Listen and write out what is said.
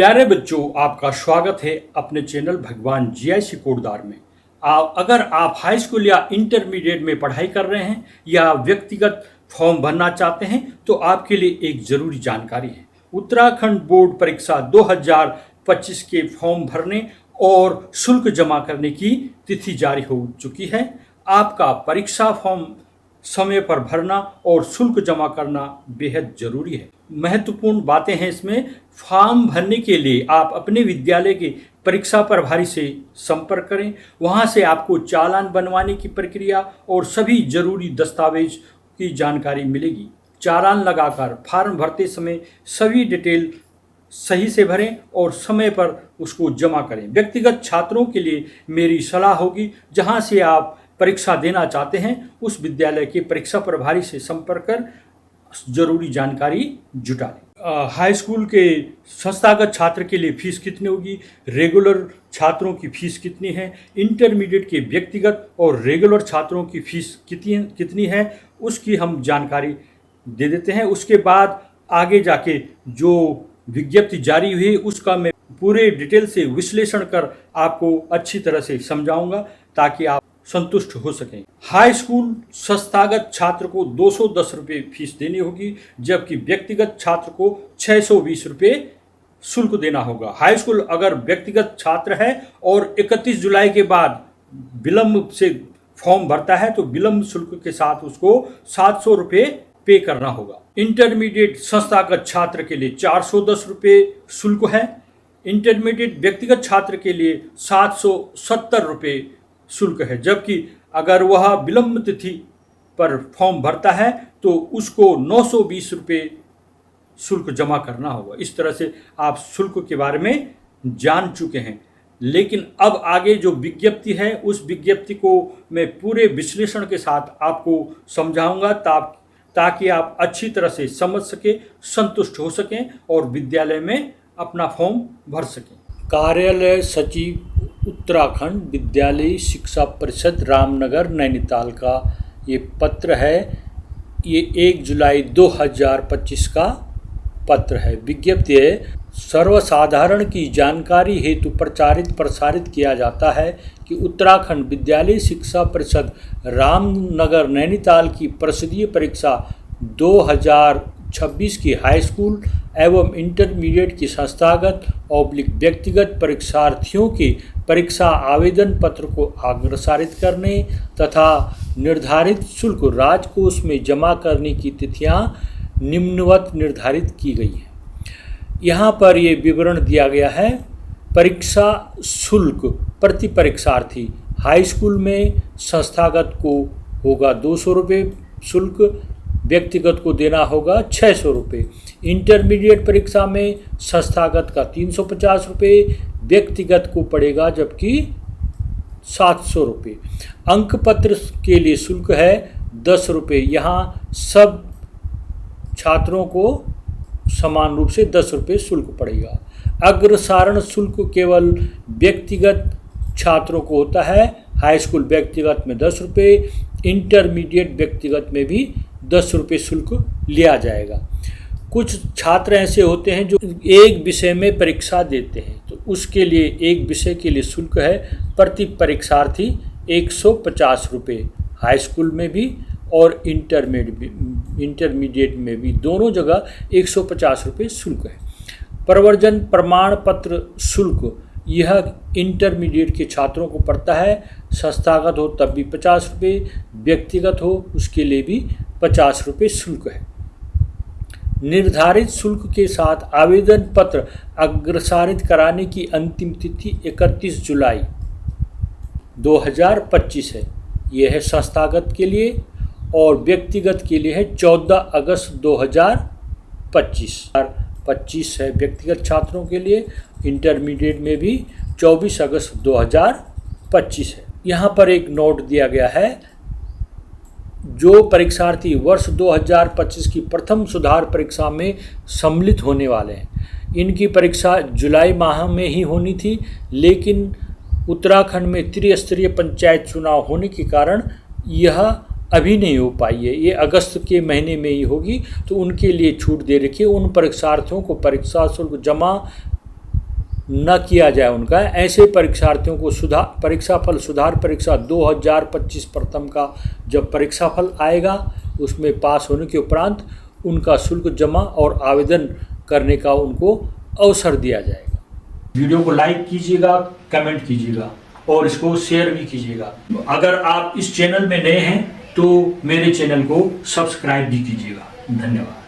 प्यारे बच्चों, आपका स्वागत है अपने चैनल भगवान जीआईसी कोटद्वार में। अगर आप हाई स्कूल या इंटरमीडिएट में पढ़ाई कर रहे हैं या व्यक्तिगत फॉर्म भरना चाहते हैं तो आपके लिए एक ज़रूरी जानकारी है। उत्तराखंड बोर्ड परीक्षा 2025 के फॉर्म भरने और शुल्क जमा करने की तिथि जारी हो चुकी है। आपका परीक्षा फॉर्म समय पर भरना और शुल्क जमा करना बेहद जरूरी है। महत्वपूर्ण बातें हैं इसमें। फॉर्म भरने के लिए आप अपने विद्यालय के परीक्षा प्रभारी से संपर्क करें। वहां से आपको चालान बनवाने की प्रक्रिया और सभी जरूरी दस्तावेज की जानकारी मिलेगी। चालान लगाकर फॉर्म भरते समय सभी डिटेल सही से भरें और समय पर उसको जमा करें। व्यक्तिगत छात्रों के लिए मेरी सलाह होगी, जहां से आप परीक्षा देना चाहते हैं उस विद्यालय के परीक्षा प्रभारी से संपर्क कर जरूरी जानकारी जुटा लें। हाई स्कूल के संस्थागत छात्र के लिए फीस कितनी होगी, रेगुलर छात्रों की फीस कितनी है, इंटरमीडिएट के व्यक्तिगत और रेगुलर छात्रों की फीस कितनी है, उसकी हम जानकारी दे देते हैं। उसके बाद आगे जाके जो विज्ञप्ति जारी हुई उसका मैं पूरे डिटेल से विश्लेषण कर आपको अच्छी तरह से समझाऊंगा ताकि आप संतुष्ट हो सकें। हाई स्कूल संस्थागत छात्र को 210 रुपये फीस देनी होगी, जबकि व्यक्तिगत छात्र को 620 रुपये शुल्क देना होगा। हाई स्कूल अगर व्यक्तिगत छात्र है और 31 जुलाई के बाद विलंब से फॉर्म भरता है तो विलंब शुल्क के साथ उसको 700 रुपये पे करना होगा। इंटरमीडिएट संस्थागत छात्र के लिए 410 रुपये शुल्क है। इंटरमीडिएट व्यक्तिगत छात्र के लिए 770 रुपये शुल्क है, जबकि अगर वह विलंब तिथि पर फॉर्म भरता है तो उसको 920 रुपये शुल्क जमा करना होगा। इस तरह से आप शुल्क के बारे में जान चुके हैं। लेकिन अब आगे जो विज्ञप्ति है उस विज्ञप्ति को मैं पूरे विश्लेषण के साथ आपको समझाऊंगा ताकि आप अच्छी तरह से समझ सकें, संतुष्ट हो सकें और विद्यालय में अपना फॉर्म भर सकें। कार्यालय सचिव उत्तराखंड विद्यालय शिक्षा परिषद रामनगर नैनीताल का ये पत्र है। ये 1 जुलाई 2025 का पत्र है। विज्ञप्ति है, सर्वसाधारण की जानकारी हेतु प्रसारित किया जाता है कि उत्तराखंड विद्यालय शिक्षा परिषद रामनगर नैनीताल की परिषदीय परीक्षा 2026 की हाई स्कूल एवं इंटरमीडिएट की संस्थागत व्यक्तिगत परीक्षार्थियों के परीक्षा आवेदन पत्र को अग्रसारित करने तथा निर्धारित शुल्क राजकोष में जमा करने की तिथियां निम्नवत निर्धारित की गई हैं। यहाँ पर ये विवरण दिया गया है। परीक्षा शुल्क प्रति परीक्षार्थी हाई स्कूल में संस्थागत को होगा 200 रुपये शुल्क, व्यक्तिगत को देना होगा 600 रुपये। इंटरमीडिएट परीक्षा में संस्थागत का 350 रुपये, व्यक्तिगत को पड़ेगा जबकि 700 रुपये। अंक पत्र के लिए शुल्क है 10 रुपये। यहाँ सब छात्रों को समान रूप से 10 रुपये शुल्क पड़ेगा। अग्रसारण शुल्क केवल व्यक्तिगत छात्रों को होता है। हाई स्कूल व्यक्तिगत में 10 रुपये, इंटरमीडिएट व्यक्तिगत में भी 10 रुपये शुल्क लिया जाएगा। कुछ छात्र ऐसे होते हैं जो एक विषय में परीक्षा देते हैं तो उसके लिए एक विषय के लिए शुल्क है प्रति परीक्षार्थी 150 रुपये। हाई स्कूल में भी और इंटरमीडिएट में भी दोनों जगह 150 रुपये शुल्क है। प्रवर्जन प्रमाण पत्र शुल्क यह इंटरमीडिएट के छात्रों को पड़ता है। संस्थागत हो तब भी 50 रुपये, व्यक्तिगत हो उसके लिए भी 50 रुपये शुल्क है। निर्धारित शुल्क के साथ आवेदन पत्र अग्रसारित कराने की अंतिम तिथि 31 जुलाई 2025 है। यह है संस्थागत के लिए और व्यक्तिगत के लिए है 14 अगस्त 2025 है व्यक्तिगत छात्रों के लिए। इंटरमीडिएट में भी 24 अगस्त 2025 है। यहाँ पर एक नोट दिया गया है, जो परीक्षार्थी वर्ष 2025 की प्रथम सुधार परीक्षा में सम्मिलित होने वाले हैं, इनकी परीक्षा जुलाई माह में ही होनी थी, लेकिन उत्तराखंड में त्रिस्तरीय पंचायत चुनाव होने के कारण यह अभी नहीं हो पाई है। ये अगस्त के महीने में ही होगी, तो उनके लिए छूट दे रखी है। उन परीक्षार्थियों को परीक्षा शुल्क जमा न किया जाए उनका। ऐसे परीक्षार्थियों को परीक्षाफल सुधार परीक्षा 2025 प्रथम का जब परीक्षाफल आएगा उसमें पास होने के उपरांत उनका शुल्क जमा और आवेदन करने का उनको अवसर दिया जाएगा। वीडियो को लाइक कीजिएगा, कमेंट कीजिएगा और इसको शेयर भी कीजिएगा। अगर आप इस चैनल में नए हैं तो मेरे चैनल को सब्सक्राइब भी कीजिएगा। धन्यवाद।